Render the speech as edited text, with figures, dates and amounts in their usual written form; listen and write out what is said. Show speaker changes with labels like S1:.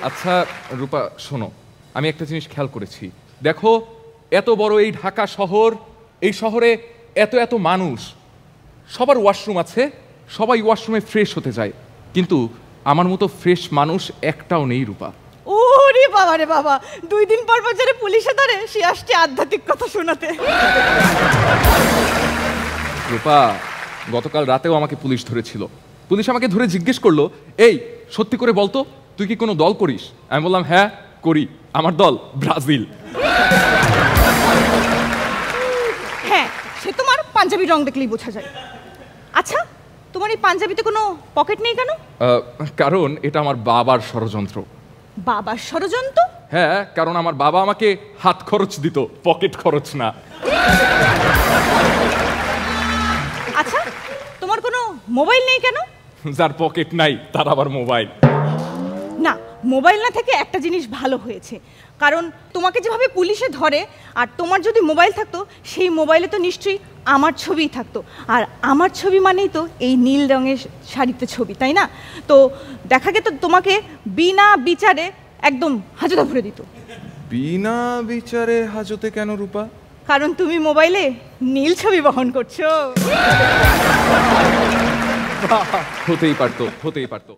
S1: আচ্ছা রূপা শোনো, আমি একটা জিনিস খেয়াল করেছি। দেখো, এত বড় এই ঢাকা শহর, এই শহরে এত এত মানুষ, সবার ওয়াশরুম আছে, সবাই ওয়াশরুমে ফ্রেশ হতে যায়, কিন্তু আমার মতো ফ্রেশ মানুষ একটাও নেই রূপা।
S2: ওরে বাবা রে বাবা, 2 দিন পর পর যারা পুলিশে ধরে সে আসছে আধ্যাত্মিক কথা শোনাতে।
S1: রূপা, গতকাল রাতেও আমাকে পুলিশ ধরেছিল। পুলিশ আমাকে ধরে জিজ্ঞেস করলো, এই সত্যি করে বলতো তুই কি কোনো দল করিস? আমি বললাম হ্যাঁ করি, আমার দল ব্রাজিল।
S2: হ্যাঁ, সে তোমার পাঞ্জাবি রং দেখলেই বোঝা যায়। আচ্ছা, তোমার এই পাঞ্জাবিতে কোনো পকেট নেই কেন?
S1: কারণ এটা আমার বাবার ষড়যন্ত্র।
S2: বাবার ষড়যন্ত্র?
S1: হ্যাঁ, কারণ আমার বাবা আমাকে হাত খরচ দিত, পকেট খরচ না।
S2: আচ্ছা, তোমার কোনো মোবাইল নেই কেন?
S1: যার পকেট নাই তার আবার মোবাইল।
S2: না, মোবাইল না থেকে একটা জিনিস ভালো হয়েছে, কারণ তোমাকে যেভাবে পুলিশে ধরে, আর তোমার যদি মোবাইল থাকতো সেই মোবাইলে তো নিশ্চয়ই আমার ছবিই থাকতো, আর আমার ছবি মানেই তো এই নীল রঙের শাড়িতে ছবি, তাই না? তো দেখা গেত তোমাকে বিনা বিচারে একদম হাজতে ভরে দিত।
S1: বিনা বিচারে হাজতে কেন রূপা?
S2: কারণ তুমি মোবাইলে নীল ছবি বহন করছো।
S1: হতেই পারতো, হতেই পারতো।